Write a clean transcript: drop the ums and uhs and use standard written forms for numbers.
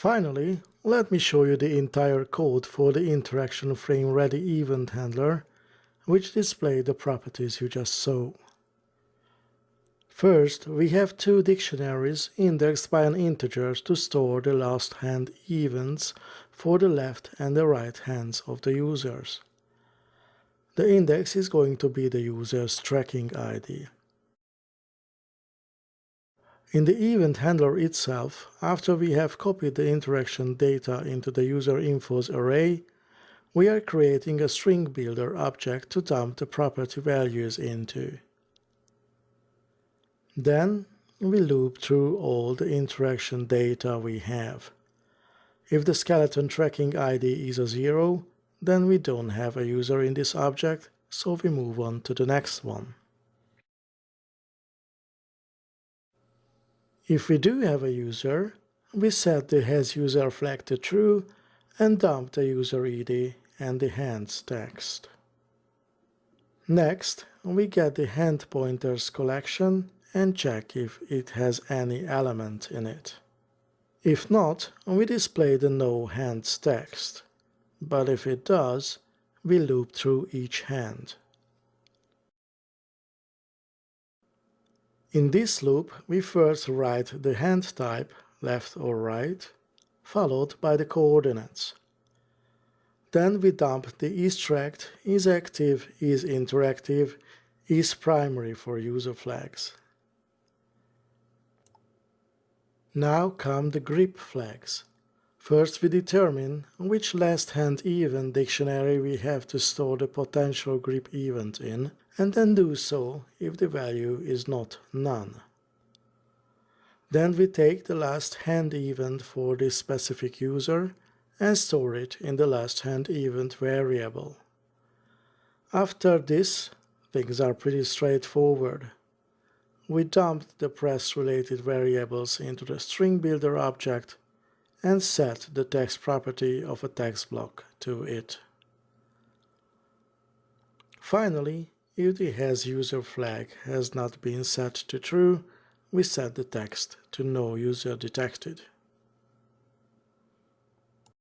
Finally, let me show you the entire code for the InteractionFrameReadyEventHandler, which display the properties you just saw. First, we have two dictionaries indexed by an integer to store the last hand events for the left and the right hands of the users. The index is going to be the user's tracking ID. In the event handler itself, after we have copied the interaction data into the user infos array, we are creating a string builder object to dump the property values into. Then we loop through all the interaction data we have. If the skeleton tracking ID is a 0, then we don't have a user in this object, so we move on to the next one. If we do have a user, we set the hasUser flag to true and dump the user ID and the hands text. Next, we get the hand pointers collection and check if it has any element in it. If not, we display the no hands text, but if it does, we loop through each hand. In this loop, we first write the hand type, left or right, followed by the coordinates. Then we dump the isTracked, isActive, isInteractive, isPrimary for user flags. Now come the grip flags. First we determine which last hand event dictionary we have to store the potential grip event in, and then do so if the value is not none. Then we take the last hand event for this specific user and store it in the last hand event variable. After this, things are pretty straightforward. We dumped the press-related variables into the string builder object and set the text property of a text block to it. Finally, if the hasUser flag has not been set to true, we set the text to no user detected.